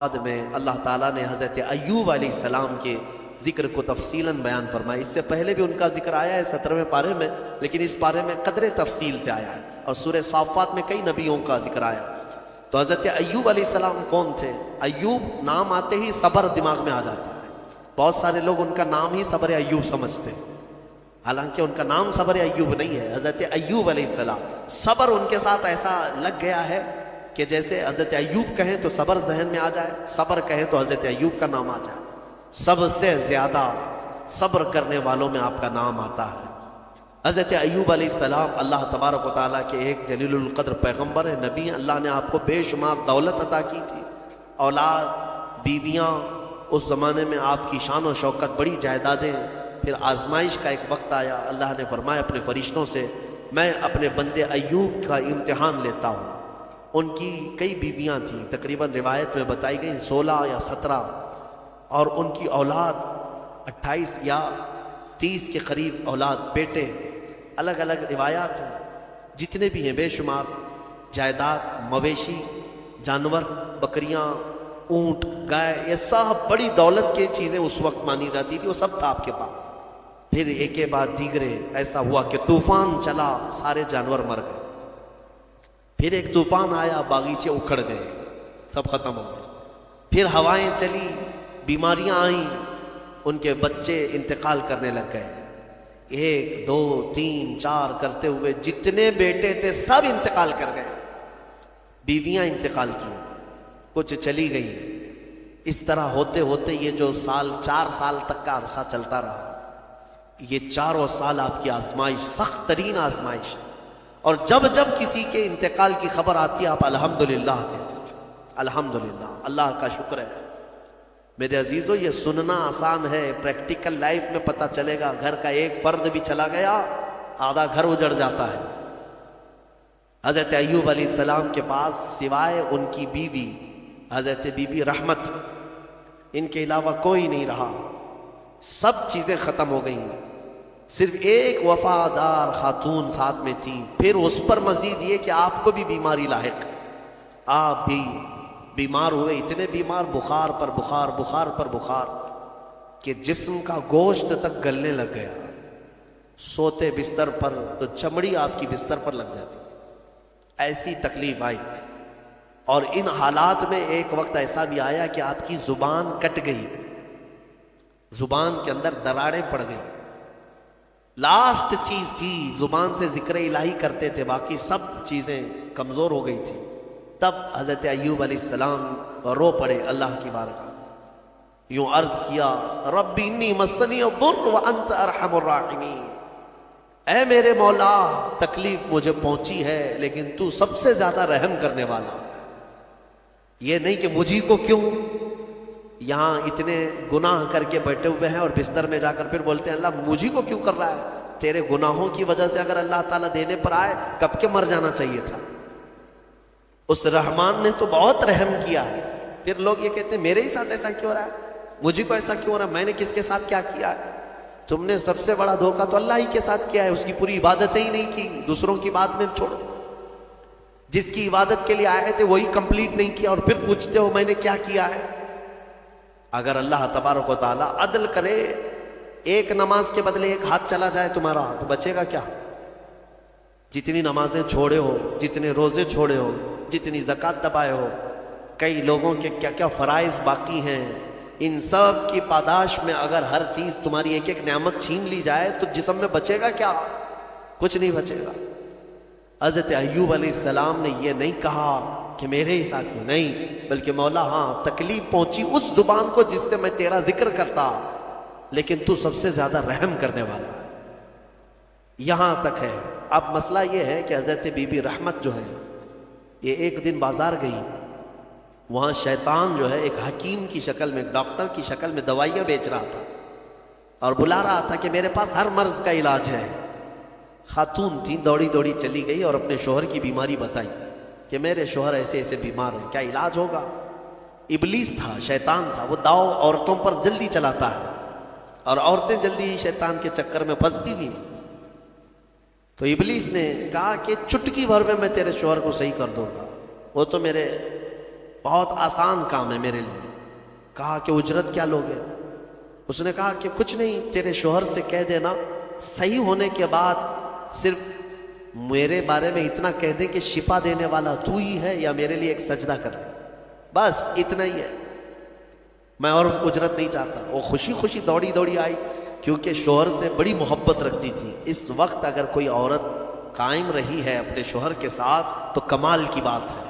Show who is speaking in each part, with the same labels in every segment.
Speaker 1: بعد میں اللہ تعالیٰ نے حضرت ایوب علیہ السلام کے ذکر کو تفصیلاً بیان فرمایا. اس سے پہلے بھی ان کا ذکر آیا ہے 17ویں پارے میں، لیکن اس پارے میں قدر تفصیل سے آیا ہے. اور سورہ صافات میں کئی نبیوں کا ذکر آیا. تو حضرت ایوب علیہ السلام کون تھے؟ ایوب نام آتے ہی صبر دماغ میں آ جاتا ہے. بہت سارے لوگ ان کا نام ہی صبر ایوب سمجھتے ہیں، حالانکہ ان کا نام صبر ایوب نہیں ہے. حضرت ایوب علیہ السلام، صبر ان کے ساتھ ایسا لگ گیا ہے کہ جیسے حضرت ایوب کہیں تو صبر ذہن میں آ جائے، صبر کہیں تو حضرت ایوب کا نام آ جائے. سب سے زیادہ صبر کرنے والوں میں آپ کا نام آتا ہے. حضرت ایوب علیہ السلام اللہ تبارک و تعالیٰ کے ایک جلیل القدر پیغمبر ہیں، نبی ہیں. اللہ نے آپ کو بے شمار دولت عطا کی تھی، اولاد، بیویاں. اس زمانے میں آپ کی شان و شوکت، بڑی جائیدادیں. پھر آزمائش کا ایک وقت آیا، اللہ نے فرمایا اپنے فرشتوں سے میں اپنے بندے ایوب کا امتحان لیتا ہوں. ان کی کئی بیویاں تھیں، تقریباً روایت میں بتائی گئی 16 یا 17، اور ان کی اولاد 28 یا 30 کے قریب اولاد، بیٹے. الگ الگ روایات ہیں. جتنے بھی ہیں بے شمار جائیداد، مویشی، جانور، بکریاں، اونٹ، گائے، یہ سب بڑی دولت کی چیزیں اس وقت مانی جاتی تھی، وہ سب تھا آپ کے پاس. پھر ایک کے بعد دیگرے ایسا ہوا کہ طوفان چلا، سارے جانور مر گئے. پھر ایک طوفان آیا، باغیچے اکھڑ گئے، سب ختم ہو گئے. پھر ہوائیں چلی، بیماریاں آئیں، ان کے بچے انتقال کرنے لگ گئے. 1 2 3 4 کرتے ہوئے جتنے بیٹے تھے سب انتقال کر گئے. بیویاں انتقال کی، کچھ چلی گئی. اس طرح ہوتے ہوتے یہ جو 4 سال تک کا عرصہ چلتا رہا، یہ 4 سال آپ کی آزمائش، سخت ترین آزمائش. اور جب جب کسی کے انتقال کی خبر آتی ہے آپ الحمدللہ کہتے تھے. الحمدللہ، اللہ کا شکر ہے. میرے عزیزو، یہ سننا آسان ہے، پریکٹیکل لائف میں پتہ چلے گا. گھر کا ایک فرد بھی چلا گیا، آدھا گھر اجڑ جاتا ہے. حضرت ایوب علیہ السلام کے پاس سوائے ان کی بیوی حضرت بی بی رحمت، ان کے علاوہ کوئی نہیں رہا. سب چیزیں ختم ہو گئیں. صرف ایک وفادار خاتون ساتھ میں تھی. پھر اس پر مزید یہ کہ آپ کو بھی بیماری لاحق، آپ بھی بیمار ہوئے. اتنے بیمار، بخار پر بخار، بخار پر بخار، کہ جسم کا گوشت تک گلنے لگ گیا. سوتے بستر پر تو چمڑی آپ کی بستر پر لگ جاتی. ایسی تکلیف آئی. اور ان حالات میں ایک وقت ایسا بھی آیا کہ آپ کی زبان کٹ گئی، زبان کے اندر دراڑیں پڑ گئی. لاسٹ چیز تھی، زبان سے ذکر الہی کرتے تھے، باقی سب چیزیں کمزور ہو گئی تھی. تب حضرت ایوب علیہ السلام رو پڑے اللہ کی بارگاہ میں. یوں عرض کیا، رب انی مسنی الضر وانت ارحم الراحمین. اے میرے مولا، تکلیف مجھے پہنچی ہے لیکن تو سب سے زیادہ رحم کرنے والا ہے. یہ نہیں کہ مجھی کو کیوں. یہاں اتنے گناہ کر کے بیٹھے ہوئے ہیں اور بستر میں جا کر پھر بولتے ہیں اللہ مجھی کو کیوں کر رہا ہے. تیرے گناہوں کی وجہ سے اگر اللہ تعالیٰ دینے پر آئے کب کے مر جانا چاہیے تھا. اس رحمان نے تو بہت رحم کیا ہے. پھر لوگ یہ کہتے ہیں میرے ہی ساتھ ایسا کیوں ہو رہا ہے، مجھے کو ایسا کیوں ہو رہا ہے، میں نے کس کے ساتھ کیا کیا ہے. تم نے سب سے بڑا دھوکہ تو اللہ ہی کے ساتھ کیا ہے. اس کی پوری عبادتیں ہی نہیں کی، دوسروں کی بات میں چھوڑو. جس کی عبادت کے لیے آئے تھے وہی کمپلیٹ نہیں کیا، اور پھر پوچھتے ہو میں نے کیا کیا ہے. اگر اللہ تبارک و تعالیٰ عدل کرے، ایک نماز کے بدلے ایک ہاتھ چلا جائے تمہارا، تو بچے گا کیا. جتنی نمازیں چھوڑے ہو، جتنے روزے چھوڑے ہو، جتنی زکوٰۃ دبائے ہو، کئی لوگوں کے کیا کیا فرائض باقی ہیں، ان سب کی پاداش میں اگر ہر چیز تمہاری ایک ایک نعمت چھین لی جائے تو جسم میں بچے گا کیا؟ کچھ نہیں بچے گا. حضرت ایوب علیہ السلام نے یہ نہیں کہا کہ میرے ہی ساتھیوں، نہیں، بلکہ مولا ہاں تکلیف پہنچی اس زبان کو جس سے میں تیرا ذکر کرتا، لیکن تو سب سے زیادہ رحم کرنے والا ہے. یہاں تک ہے. اب مسئلہ یہ ہے کہ حضرت بی بی رحمت جو ہے، یہ ایک دن بازار گئی. وہاں شیطان جو ہے ایک حکیم کی شکل میں، ڈاکٹر کی شکل میں دوائیاں بیچ رہا تھا اور بلا رہا تھا کہ میرے پاس ہر مرض کا علاج ہے. خاتون تھی، دوڑی دوڑی چلی گئی اور اپنے شوہر کی بیماری بتائی کہ میرے شوہر ایسے ایسے بیمار ہیں، کیا علاج ہوگا. ابلیس تھا، شیطان تھا، وہ داؤ عورتوں پر جلدی چلاتا ہے اور عورتیں جلدی ہی شیطان کے چکر میں پھنستی ہوئی. تو ابلیس نے کہا کہ چٹکی بھر میں تیرے شوہر کو صحیح کر دوں گا، وہ تو میرے بہت آسان کام ہے میرے لیے. کہا کہ اجرت کیا لوگے؟ اس نے کہا کہ کچھ نہیں، تیرے شوہر سے کہہ دینا صحیح ہونے کے بعد صرف میرے بارے میں اتنا کہہ دیں کہ شفا دینے والا تو ہی ہے، یا میرے لیے ایک سجدہ کر لے، بس اتنا ہی ہے، میں اور اجرت نہیں چاہتا. وہ خوشی خوشی دوڑی دوڑی آئی، کیونکہ شوہر سے بڑی محبت رکھتی تھی. اس وقت اگر کوئی عورت قائم رہی ہے اپنے شوہر کے ساتھ تو کمال کی بات ہے.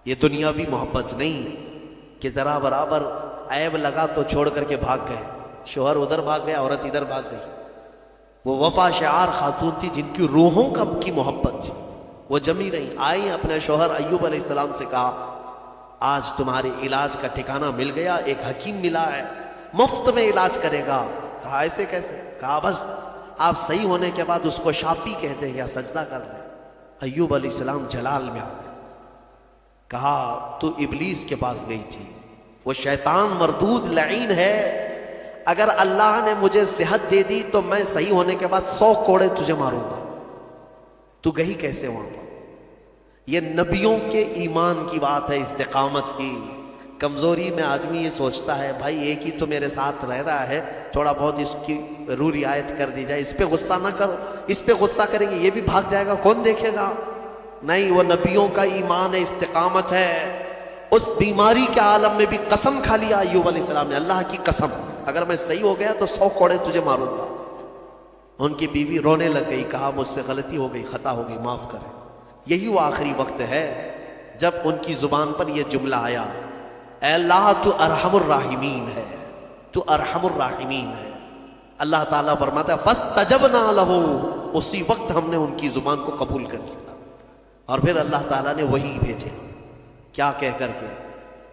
Speaker 1: یہ دنیاوی محبت نہیں کہ ذرا برابر عیب لگا تو چھوڑ کر کے بھاگ گئے، شوہر ادھر بھاگ گیا، عورت ادھر بھاگ گئی. وہ وفا شعار خاتون تھی جن کی روحوں کی محبت تھی، وہ جمی رہی. آئی اپنے شوہر ایوب علیہ السلام سے کہا آج تمہارے علاج کا ٹھکانہ مل گیا، ایک حکیم ملا ہے مفت میں علاج کرے گا. کہا ایسے کیسے؟ کہا بس آپ صحیح ہونے کے بعد اس کو شافی کہہ دیں یا سجدہ کر لیں. ایوب علیہ السلام جلال میں آ گئے. کہا تو ابلیس کے پاس گئی تھی، وہ شیطان مردود لعین ہے، اگر اللہ نے مجھے صحت دے دی تو میں صحیح ہونے کے بعد 100 کوڑے تجھے ماروں گا. تو گئی کیسے وہاں پر؟ یہ نبیوں کے ایمان کی بات ہے، استقامت کی. کمزوری میں آدمی یہ سوچتا ہے بھائی ایک ہی تو میرے ساتھ رہ رہا ہے، تھوڑا بہت اس کی رعایت کر دی جائے، اس پہ غصہ نہ کرو، اس پہ غصہ کریں گے یہ بھی بھاگ جائے گا، کون دیکھے گا؟ نہیں، وہ نبیوں کا ایمان ہے، استقامت ہے. اس بیماری کے عالم میں بھی قسم کھا لیا ایوب علیہ السلام نے، اللہ کی قسم اگر میں صحیح ہو گیا تو 100 کوڑے تجھے ماروں گا. ان کی بیوی رونے لگ گئی، کہا مجھ سے غلطی ہو گئی، خطا ہو گئی، معاف کریں. یہی وہ آخری وقت ہے جب ان کی زبان پر یہ جملہ آیا، اے اللہ تو ارحم الراحمین ہے، تو ارحم الراحمین ہے. اللہ تعالیٰ فرماتا ہے فاستجبنا لہ، اسی وقت ہم نے ان کی زبان کو قبول کر لیا. اور پھر اللہ تعالیٰ نے وہی بھیجے، کیا کہہ کر کے؟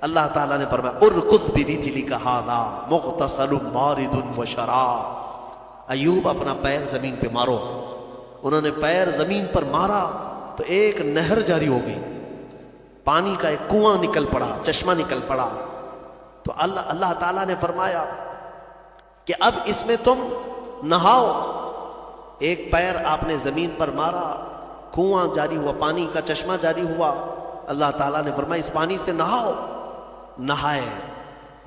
Speaker 1: اللہ تعالیٰ نے فرمایا ارکض برجلک ھذا مغتسل بارد وشراب. ایوب اپنا پیر زمین پہ مارو. انہوں نے پیر زمین پر مارا تو ایک نہر جاری ہو گئی، پانی کا ایک کنواں نکل پڑا، چشمہ نکل پڑا. تو اللہ تعالیٰ نے فرمایا کہ اب اس میں تم نہاؤ. ایک پیر آپ نے زمین پر مارا، کنواں جاری ہوا، پانی کا چشمہ جاری ہوا. اللہ تعالیٰ نے فرمایا اس پانی سے نہاؤ. نہائے،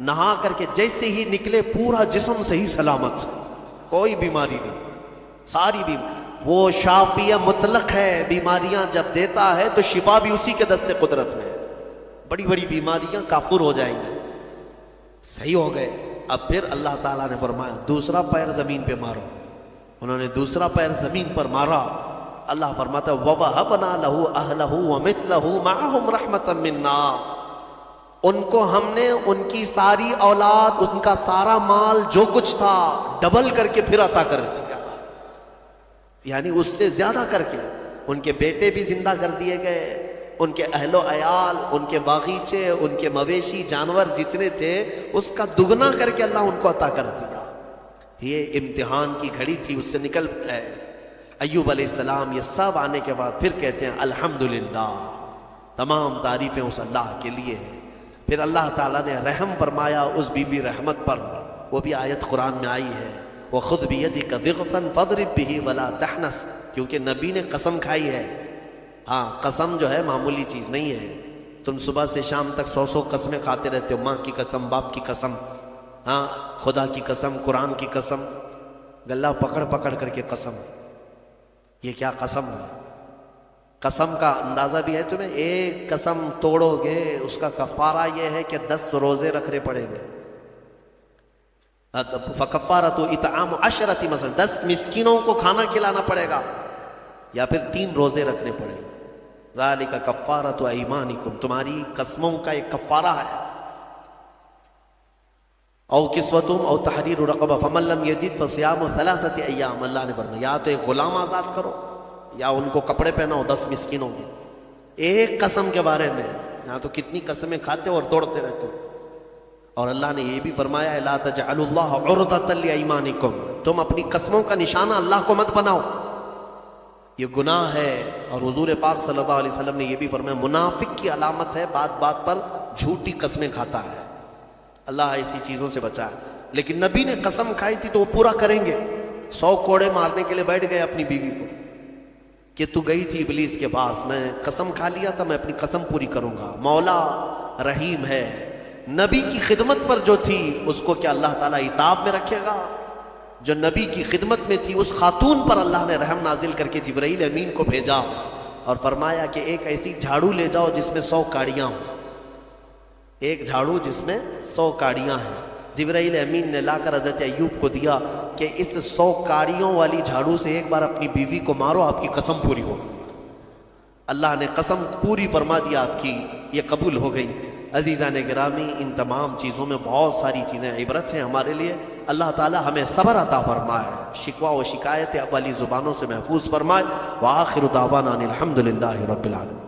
Speaker 1: نہا کر کے جیسے ہی نکلے پورا جسم صحیح سلامت، کوئی بیماری نہیں، ساری بیماری. وہ شافیہ مطلق ہے، بیماریاں جب دیتا ہے تو شفا بھی اسی کے دست قدرت میں ہے. بڑی بڑی بیماریاں کافر ہو جائیں گی، صحیح ہو گئے. اب پھر اللہ تعالیٰ نے فرمایا دوسرا پیر زمین پہ مارو. انہوں نے دوسرا پیر زمین پر مارا. اللہ فرماتا ہے وَوَهَبْنَا لَهُ أَهْلَهُ وَمِثْلَهُ مَعَهُمْ رَحْمَةً مِنَّا. ان کو ہم نے ان کی ساری اولاد، ان کا سارا مال جو کچھ تھا ڈبل کر کے پھر عطا کر دیا، یعنی اس سے زیادہ کر کے. ان کے بیٹے بھی زندہ کر دیے گئے، ان کے اہل و عیال، ان کے باغیچے، ان کے مویشی جانور جتنے تھے اس کا دگنا کر کے اللہ ان کو عطا کر دیا. یہ امتحان کی گھڑی تھی، اس سے نکل ہے. ایوب علیہ السلام یہ سب آنے کے بعد پھر کہتے ہیں الحمدللہ، تمام تعریفیں اس اللہ کے لیے ہیں. پھر اللہ تعالیٰ نے رحم فرمایا اس بی بی رحمت پر. وہ بھی آیت قرآن میں آئی ہے وَخُذْ بِيَدِكَ ضِغْثًا فَاضْرِب بِهِ وَلَا تَحْنَثْ، کیونکہ نبی نے قسم کھائی ہے. ہاں، قسم جو ہے معمولی چیز نہیں ہے. تم صبح سے شام تک 100 قسمیں کھاتے رہتے ہو، ماں کی قسم، باپ کی قسم، ہاں خدا کی قسم، قرآن کی قسم، گلہ پکڑ پکڑ کر کے قسم. یہ کیا قسم ہے؟ قسم کا اندازہ بھی ہے تمہیں؟ ایک قسم توڑو گے اس کا کفارہ یہ ہے کہ 10 روزے رکھنے پڑیں گے. فَكَفَّارَةُ إِطْعَامُ 10 مثلا 10 مسکینوں کو کھانا کھلانا پڑے گا، یا پھر 3 روزے رکھنے پڑیں گے. ذَلِكَ كَفَّارَةُ أَيْمَانِكُمْ، تمہاری قسموں کا ایک کفارہ ہے. او کسوتم او تحریر رقبہ فمن لم یجد فصیام 3 ایام. اللہ نے فرمایا یا تو ایک غلام آزاد کرو یا ان کو کپڑے پہناؤ 10 مسکینوں میں. ایک قسم کے بارے میں یہاں تو کتنی قسمیں کھاتے ہو اور دوڑتے رہتے ہو. اور اللہ نے یہ بھی فرمایا لا تجعلوا اللہ عرضۃ لایمانکم، تم اپنی قسموں کا نشانہ اللہ کو مت بناؤ، یہ گناہ ہے. اور حضور پاک صلی اللہ علیہ وسلم نے یہ بھی فرمایا منافق کی علامت ہے بات بات پر جھوٹی قسمیں کھاتا ہے. اللہ ایسی چیزوں سے بچائے. لیکن نبی نے قسم کھائی تھی تو وہ پورا کریں گے. 100 کوڑے مارنے کے لیے بیٹھ گئے اپنی بیوی کو کہ تو گئی تھی ابلیس کے پاس، میں قسم کھا لیا تھا، میں اپنی قسم پوری کروں گا. مولا رحیم ہے. نبی کی خدمت پر جو تھی اس کو کیا اللہ تعالیٰ عتاب میں رکھے گا؟ جو نبی کی خدمت میں تھی اس خاتون پر اللہ نے رحم نازل کر کے جبرائیل امین کو بھیجا اور فرمایا کہ ایک ایسی جھاڑو لے جاؤ جس میں 100 کاڑیاں ہوں. ایک جھاڑو جس میں 100 کاڑیاں ہیں. جبرائیل امین نے لا کر حضرت ایوب کو دیا کہ اس 100 کاڑیوں والی جھاڑو سے ایک بار اپنی بیوی کو مارو، آپ کی قسم پوری ہو. اللہ نے قسم پوری فرما دیا آپ کی، یہ قبول ہو گئی. عزیزان گرامی، ان تمام چیزوں میں بہت ساری چیزیں عبرت ہیں ہمارے لیے. اللہ تعالی ہمیں صبر عطا فرمائے، شکوہ و شکایت والی زبانوں سے محفوظ فرمائے. وآخر دعوانا ان الحمد للہ رب العالمین.